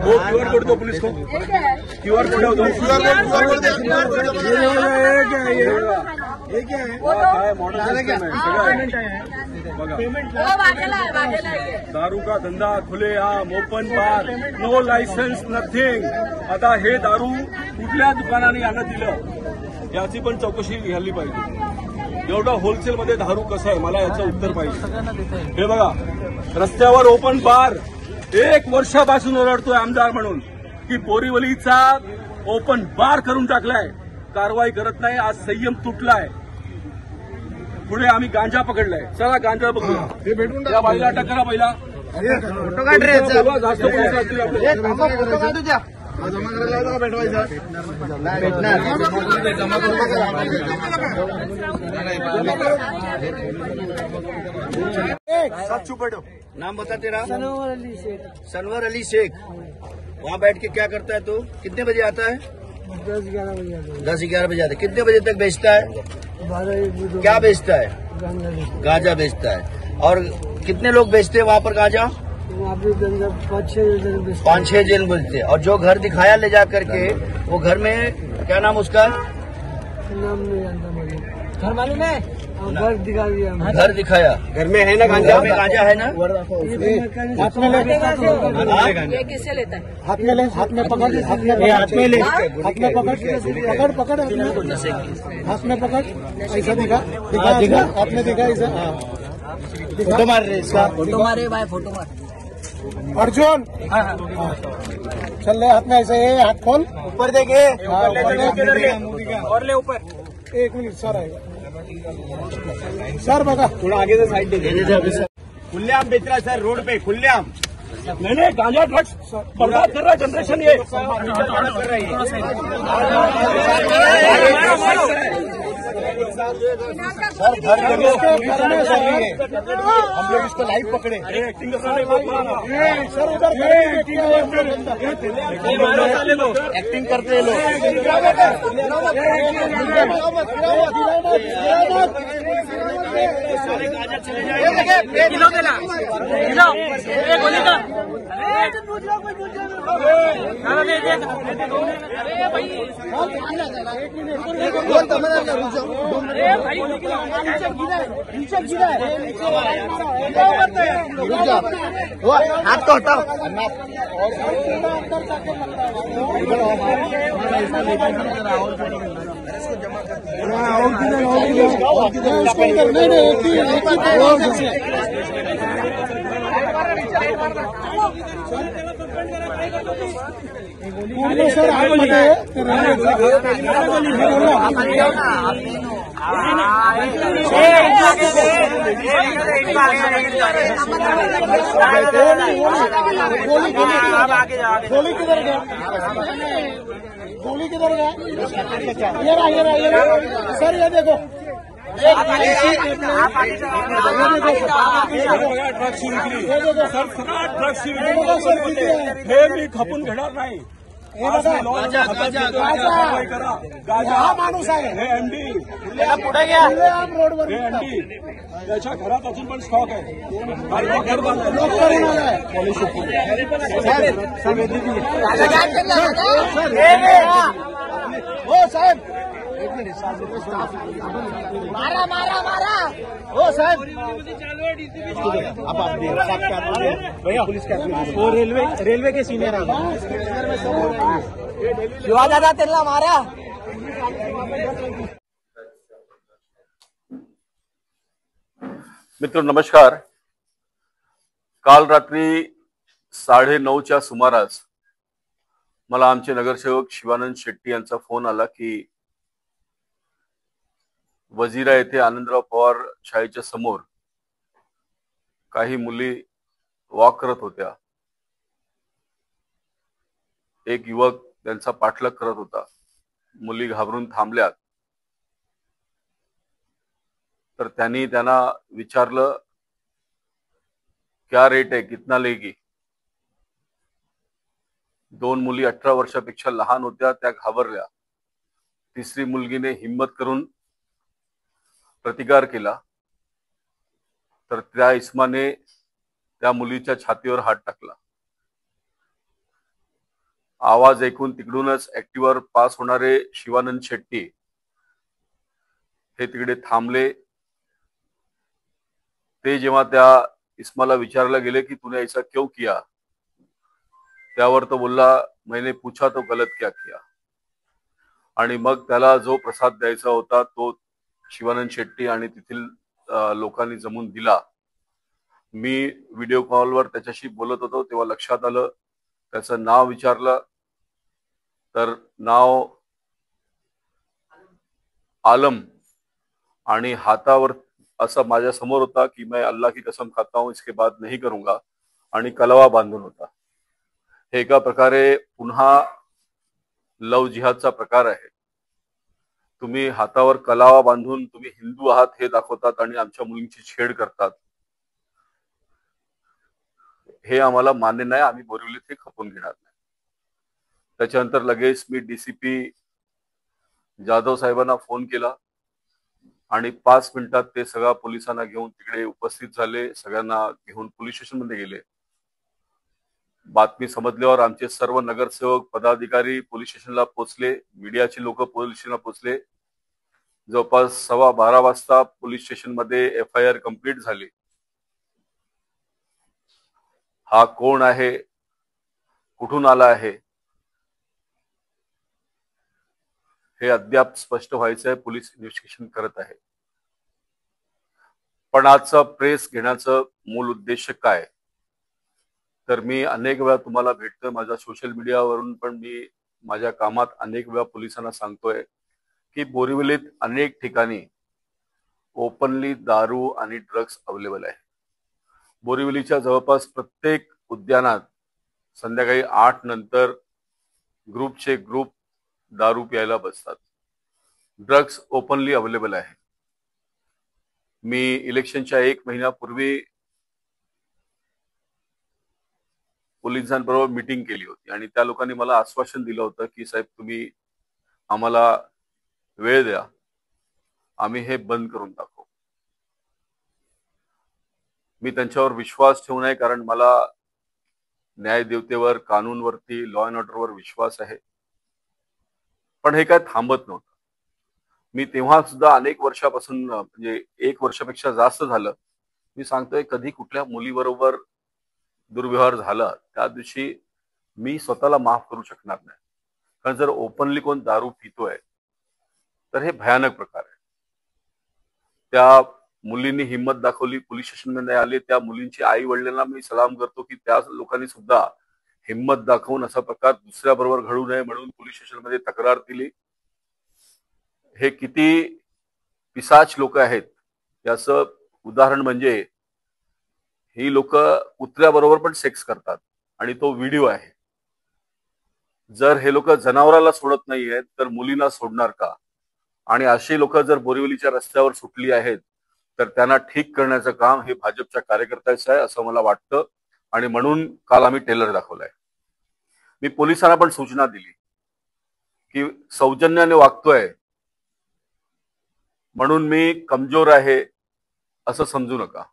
वो QR code दो police को, QR code दो, ये क्या है? दारू का धंदा खुलेआम, open bar, no licence, nothing. आता हे दारू कुठल्या दुकानाने आणत दिलं याची पण चौकशी घ्यायला पाहिजे. एवढा होलसेलमध्ये दारू कसं आहे, मला याचं उत्तर पाहिजे. हे बघा, रस्त्यावर ओपन बार 1 वर्षापासून ओरडतोय आमदार म्हणून की बोरीवलीचा ओपन बार करून टाकलाय, कारवाई करत नाही. आज संयम तुटलाय. पुढे आम्ही गांजा पकडलाय. चला गांजा बघूया. या बाईला अटक करा. पहिला फोटो काढ रे. जास्त पोलीस असतील आपले. फोटो काढू द्या. सब चुप बैठो. नाम बता तेरा? सनवर अली शेख. वहाँ बैठ के क्या करता है तू? कितने बजे आता है? 10-11 बजे आता है. 10-11 बजे आता है. कितने बजे तक बेचता है? 12-1 क्या बेचता है? गांजा बेचता है. और कितने लोग बेचते हैं वहाँ पर गांजा? वहाँ पे 5-6 जन बेचते हैं. और जो घर दिखाया ले जा करके, वो घर में क्या नाम उसका? नाम नहीं जानता मुझे. घर मालूम है? घर दिखा दिया. घर दिखाया. घर में है ना गांजा? में गांजा है ना? हाथ में ले. ये किससे लेता है? हाथ में ले. हाथ में पकड़. हाथ में ले. हाथ में पकड़. पकड़. हाथ में पकड़. ऐसा दिखा. हाथ में दिखा ऐसा. फोटो मार रहे इसका. फोटो मारे भाई, फोटो मार. अर्जुन चल ले. हाथ में ऐसे हाथ खोल. ऊपर देखे. और ले ऊपर. 1 मिनिट सर आएगा. सर बघा थोड़ा आगे से साइड दे. खुलेआम बेच रहा है सर, रोड पे खुलेआम. नहीं, गांजा ड्रग्स बर्बाद कर रहा है जनरेशन. ये सर घर हम लोग इसको लाइव पकड़े. एक्टिंग कर रहा है. सर उधर एक्टिंग करते हैं लोग. किलो देना, किलो एक गोली का. हाथ तो हटाओ. सर गोली किधर गया? गोली किधर गया? ये रहा. सर ये देखो. ड्रग्स हे मी खपून घेणार नाही. गाजा हा माणूस आहे. हे एमडी पुढे घ्या. रोडवर हे एमडी त्याच्या घरात अजून पण स्टॉक आहे. हो साहेब. मारा. हो साहेब. भैया पुलिस का वो रेलवे के सीनियर है. शिवा दादा त्यांना मारा. मित्र नमस्कार. काल रात्री 9:30च्या सुमारास मला आमचे नगरसेवक शिवानंद शेट्टी यांचा फोन आला की वजिरा येथे आनंदराव पवार शाळेच्या समोर काही मुली वॉक करत होत्या. एक युवक त्यांचा पाठलाग करत होता. मुली घाबरून थांबल्यात. तर त्यांनी त्यांना विचारलं क्या रेट है, कितना लेगी. 2 मुली 18 वर्षापेक्षा लहान होत्या. त्या घाबरल्या. तिसरी मुलगीने हिम्मत करून प्रतिकार केला. तर त्या इस्माने त्या मुलीच्या छातीवर हात टाकला. आवाज ऐकून तिकडूनच ऍक्टिव्हवर पास होणारे शिवानंद शेट्टी हे तिकडे थांबले। ते जेव्हा त्या इस्माला विचारला गेले की तूने ऐसा क्यों किया, त्यावर तो बोलला मैंने पूछा तो गलत क्या किया। आणि मग त्याला जो प्रसाद द्यायचा होता तो शिवानंद शेट्टी आणि तेथील लोकांनी जमून दिला। मी व्हिडिओ कॉलवर त्याच्याशी बोलत होतो तेव्हा लक्षात आलं, त्याचं नाव विचारलं तर नाव आलम आणि हातावर असं माझ्या समोर होता की मैं अल्लाह की कसम खाता हूं इसके बाद नहीं करूंगा आणि कलवा बांधून होता। हे एका प्रकारे पुन्हा लव जिहादचा प्रकार आहे। तुम्ही हातावर कलावा बांधून तुम्ही हिंदू आहात हे दाखवतात आणि आमच्या मुलींची छेड करतात, हे आम्हाला मान्य नाही। आम्ही बोरिवलीत हे खपून घेणार नाही। त्याच्यानंतर लगेच मी डीसीपी जाधव साहेबांना फोन केला आणि 5 मिनिटात ते सगळ्या पोलिसांना घेऊन तिकडे उपस्थित झाले। सगळ्यांना घेऊन पोलीस स्टेशनमध्ये गेले। बातमी समजल्यावर आमचे सर्व नगरसेवक पदाधिकारी पोलीस स्टेशनला पोहोचले, मीडियाची लोक पोलीस स्टेशनला पोहोचले। जवळपास 12:15 वाजता पोलीस स्टेशनमध्ये FIR कंप्लीट झाली। हा कोण आहे, कुठून आला आहे हे अद्याप स्पष्ट व्हायचं आहे। पोलीस इन्व्हेस्टिगेशन करत आहे। पण आजचा प्रेस घेण्याचं मूल उद्देश काय, तर मी अनेक वेळा तुम्हाला भेटतोय, माझ्या सोशल मीडियावरून पण मी माझ्या कामात अनेक वेळा पोलिसांना सांगतोय की बोरिवलीत अनेक ठिकाणी ओपनली दारू आणि ड्रग्ज अवेलेबल आहे। बोरिवलीच्या जवळपास प्रत्येक उद्यानात संध्याकाळी 8 नंतर ग्रुपचे ग्रुप दारू प्यायला बसतात। ड्रग्ज ओपनली अवेलेबल आहे। मी इलेक्शनच्या 1 महिन्यापूर्वी पोलिसांबरोबर मीटिंग केली होती आणि त्या लोकांनी मला आश्वासन दिलं होतं की साहेब तुम्ही आम्हाला वेळ द्या, आम्ही हे बंद करून टाकू। मी त्यांच्यावर विश्वास ठेवू नये कारण मला न्यायदेवतेवर, कानूनवरती, लॉ अँड ऑर्डरवर विश्वास आहे। पण हे काय थांबत नव्हतं। मी तेव्हा सुद्धा अनेक वर्षापासून म्हणजे 1 वर्षापेक्षा जास्त झालं मी सांगतोय, कधी कुठल्या मुलीबरोबर दुर्व्यवहार झाला त्या दिवशी मी स्वतःला माफ करू शकणार नाही। कारण जर ओपनली कोण दारू पितोय तर हे भयानक प्रकार आहे। त्या मुलींनी हिम्मत दाखवली, पोलीस स्टेशनमध्ये आले, त्या मुलींची आई वडिलांना मी सलाम करतो की त्या लोकांनी सुद्धा हिम्मत दाखवून असा प्रकार दुसऱ्या बरोबर घडू नये म्हणून पोलीस स्टेशनमध्ये तक्रार दिली। हे किती पिसाच लोक आहेत याचं उदाहरण म्हणजे ही लोक कुत्र्याबरोबर पण सेक्स करतात आणि तो व्हिडिओ आहे। जर हे लोक जनावराला सोडत नाहीयेत तर मुलींना सोडणार का? आणि अशी लोक जर बोरिवलीच्या रस्त्यावर सुटली आहेत तर त्यांना ठीक करण्याचं काम हे भाजपच्या कार्यकर्त्यांचं आहे असं मला वाटतं। आणि म्हणून काल आम्ही टेलर दाखवलाय। मी पोलिसांना पण सूचना दिली की सौजन्याने वागतोय म्हणून मी कमजोर आहे असं समजू नका।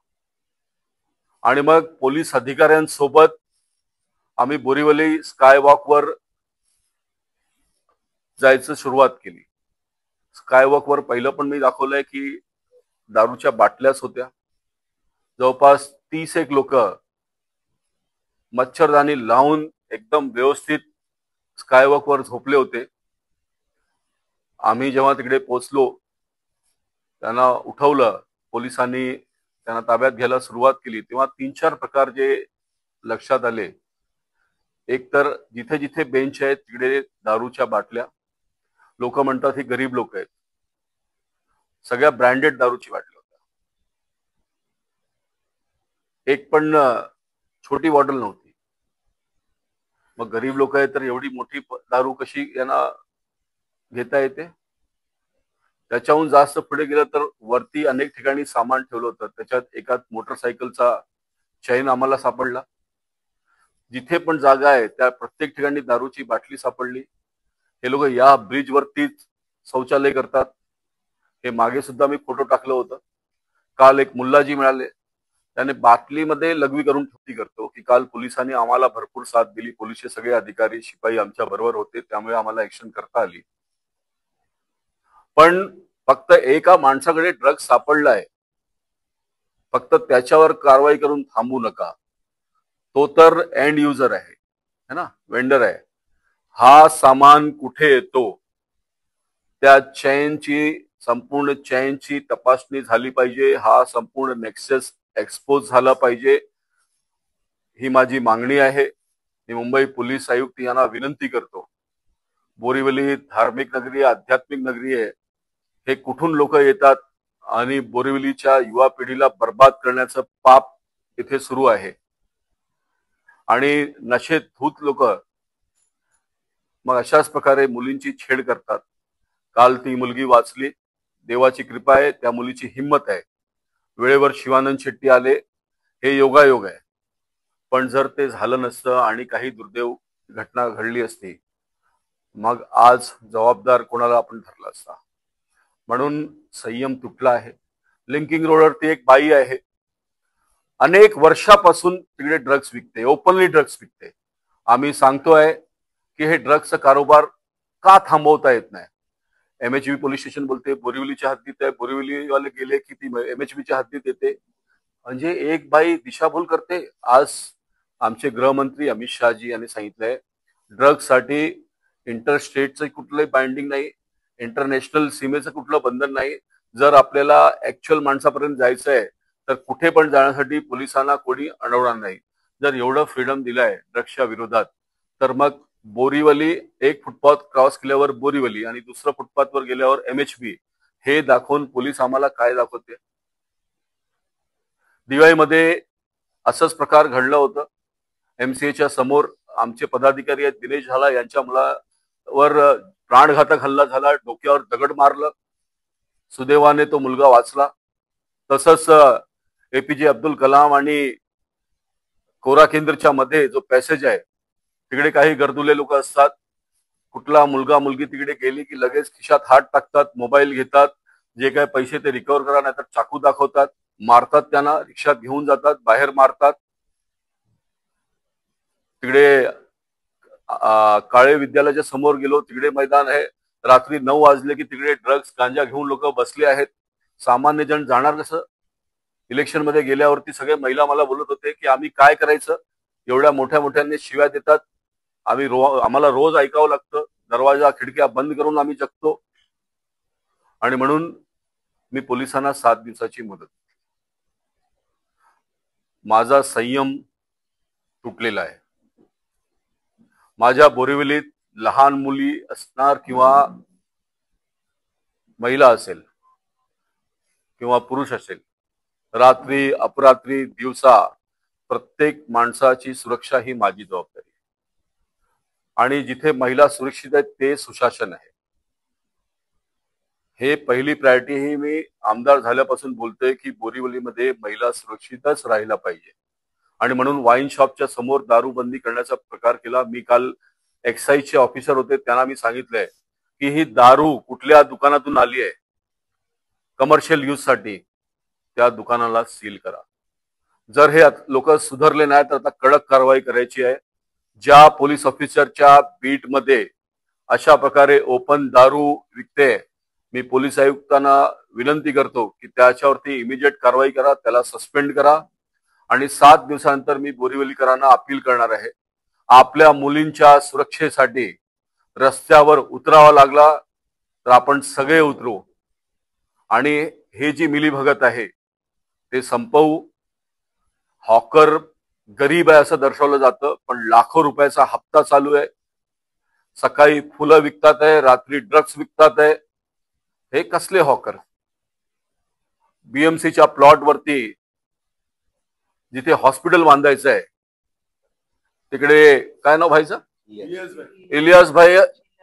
आणि मग पोलीस अधिकाऱ्यांसोबत आम्ही बोरिवली स्कायवॉकवर जायचं सुरुवात केली। स्कायवॉकवर पहिलं पण मी दाखवलंय की दारूच्या बाटल्याच होत्या। जवळपास 30 लोक मच्छरदाणी लावून एकदम व्यवस्थित स्कायवॉकवर झोपले होते। आम्ही जेव्हा तिकडे पोहोचलो त्यांना उठवलं, पोलिसांनी त्यांना ताब्यात घ्यायला सुरुवात केली तेव्हा 3-4 प्रकार जे लक्षात आले। एक तर जिथे जिथे बेंच आहेत तिकडे दारूच्या बाटल्या, लोक म्हणतात ही गरीब लोक आहेत, सगळ्या ब्रँडेड दारूची बाटल्या होत्या। एक पण छोटी बॉटल नव्हती। मग गरीब लोक आहेत तर एवढी मोठी दारू कशी यांना घेता येते? त्याच्याहून जास्त पुढे गेलं तर वरती अनेक ठिकाणी सामान ठेवलं होतं, त्याच्यात एका मोटरसायकलचा चैन आम्हाला सापडला। जिथे पण जागा आहे त्या प्रत्येक ठिकाणी दारूची बाटली सापडली। हे लोक या ब्रिज वरतीच शौचालय करतात। हे मागे सुद्धा मी फोटो टाकलं होतं। काल एक मुल्लाजी मिळाले, त्याने बाटलीमध्ये लघवी करून ठेवती करतो की काल पोलिसांनी आम्हाला भरपूर साथ दिली, पोलीसचे सगळे अधिकारी शिपाई आमच्या बरोबर होते, त्यामुळे आम्हाला ऍक्शन करता आली. पण फक्त एका माणसाकडे ड्रग्ज सापडलाय, फक्त त्याच्यावर कारवाई करून थांबू नका. तो तर एंड युजर आहे, है ना, वेंडर आहे. हा सामान कुठे येतो त्या संपूर्ण चेनची तपासणी झाली पाहिजे. हा संपूर्ण नेक्सस एक्सपोज झाला पाहिजे. ही माझी मागणी आहे. मी मुंबई पोलीस आयुक्त यांना विनंती करतो. बोरिवली धार्मिक नगरी, आध्यात्मिक नगरी आहे. हे कुठून लोक येतात आणि बोरिवलीच्या युवा पिढीला बर्बाद करण्याचं पाप इथे सुरू आहे. आणि नशेत धूत लोक मग अशाच प्रकारे मुलींची छेड करतात. काल ती मुलगी वाचली, देवाची कृपा आहे, त्या मुलीची हिंमत आहे. वेळेवर शिवानंद शेट्टी आले, हे योगायोग आहे. पण जर ते झालं नसतं आणि काही दुर्दैव घटना घडली असती, मग आज जबाबदार कोणाला आपण धरला असता. म्हणून संयम तुटला आहे. लिंकिंग रोडवरती एक बाई आहे, अनेक वर्षापासून तिकडे ड्रग्ज विकते, ओपनली ड्रग्ज विकते. आम्ही सांगतोय की हे ड्रग्जचा कारोबार का थांबवता येत नाही. MHB पोलीस स्टेशन बोलते बोरिवलीच्या हद्दीत आहे, बोरिवलीवाले गेले की ती MHBच्या हद्दीत येते. म्हणजे एक बाई दिशाभूल करते. आज आमचे गृहमंत्री अमित शहाजी यांनी सांगितलंय ड्रग्जसाठी इंटरस्टेटचं कुठलंही बाइंडिंग नाही, इंटरनॅशनल सीमेचं कुठलं बंधन नाही. जर आपल्याला ऍक्च्युअल माणसापर्यंत जायचं आहे तर कुठे पण जाण्यासाठी पोलिसांना कोणी अडवणार नाही. जर एवढं फ्रीडम दिलंय ड्रग्सच्या विरोधात, तर मग बोरिवली एक फुटपाथ क्रॉस केल्यावर बोरिवली आणि दुसरं फुटपाथवर गेल्यावर MHB हे दाखवून पोलीस आम्हाला काय दाखवते. दिवाळीमध्ये असंच प्रकार घडलं होतं. MCAच्या समोर आमचे पदाधिकारी आहेत दिनेश झाला, यांच्या मुलावर प्राणघातक हल्ला झाला, डोक्यावर दगड मारलं. सुदैवाने तो मुलगा वाचला. तसंच APJ अब्दुल कलाम आणि कोरा केंद्रच्या मध्ये जो पॅसेज आहे, तिकडे काही गर्दुले लोक असतात. कुठला मुलगा मुलगी तिकडे गेली की लगेच खिशात हात टाकतात, मोबाईल घेतात, जे काय पैसे ते रिकव्हर करा, नाहीतर चाकू दाखवतात, मारतात, त्यांना रिक्षात घेऊन जातात, बाहेर मारतात. तिकडे काळे विद्यालयाच्या समोर गेलो, तिकडे मैदान आहे. रात्री 9 वाजले की तिकडे ड्रग्ज गांजा घेऊन लोक बसले आहेत. सामान्य जण जाणार कसं? इलेक्शन मध्ये गेल्यावरती सगळे महिला मला बोलत होते की आम्ही काय करायचं, एवढ्या मोठ्या मोठ्यांनी शिव्या देतात, आम्हाला रोज ऐकावं लागतं, दरवाजा खिडक्या बंद करून आम्ही जगतो. आणि म्हणून मी पोलिसांना 7 दिवसाची मुदत. माझा संयम तुटलेला आहे. माझ्या बोरिवलीत लहान मुली असणार किंवा महिला असेल किंवा पुरुष असेल, रात्री अपरात्री दिवसा प्रत्येक माणसाची सुरक्षा ही माझी जबाबदारी आहे. आणि जिथे महिला सुरक्षित आहेत ते सुशासन आहे. हे पहिली प्रायोरिटी ही मी आमदार झाल्यापासून बोलतोय की बोरिवलीमध्ये महिला सुरक्षितच राहिला पाहिजे. आणि म्हणून वाईन शॉपच्या समोर दारूबंदी करण्याचा प्रकार केला. मी काल एक्साईजचे ऑफिसर होते, त्यांना मी सांगितलंय की ही दारू कुठल्या दुकानातून आली आहे कमर्शियल यूज साठी, त्या दुकानाला सील करा. जर हे लोक सुधारले नाही तर आता कडक कारवाई करायची आहे. ज्या पोलीस ऑफिसरच्या बीटमध्ये अशा प्रकारे ओपन दारू विकते, मी पोलीस आयुक्तांना विनंती करतो की त्याच्यावरती इमिजिएट कारवाई करा, त्याला सस्पेंड करा. आणि 7 दिवसानंतर मी बोरिवलीकरांना अपील करणार आहे. आपल्या मुलींच्या सुरक्षेसाठी रस्त्यावर उतरावा लागला तर आपण सगळे उतरू आणि हे जी मिलीभगत आहे ते संपवू. हॉकर गरीब आहे असं दर्शवलं जातं, पण लाखो रुपयाचा हप्ता चालू आहे. सकाळी फुलं विकतात आहे, रात्री ड्रग्ज विकतात आहे. हे कसले हॉकर? BMCच्या प्लॉट वरती जिथे हॉस्पिटल बांधायचं आहे तिकडे काय नाव व्हायचं, इलियास भाई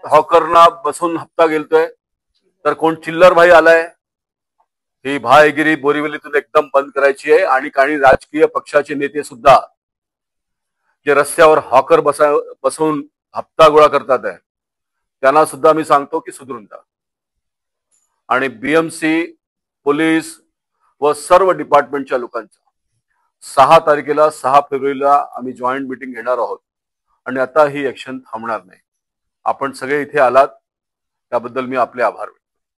हॉकरना बसून हप्ता गेलतोय, तर कोण चिल्लर भाई आलाय. ही भाईगिरी बोरिवलीतून एकदम बंद करायची आहे. आणि काही राजकीय पक्षाचे नेते सुद्धा जे रस्त्यावर हॉकर बसवून हप्ता गोळा करतात आहे, त्यांना सुद्धा मी सांगतो की सुधरून जा. आणि BMC, पोलीस व सर्व डिपार्टमेंटच्या लोकांचा 6 तारखेला 6 फेब्रुवारीला आम्ही जॉईंट मीटिंग घेणार आहोत आणि आता ही ऍक्शन थांबणार नाही. आपण सगळे इथे आलात त्याबद्दल मी आपले आभार व्यक्त करतो.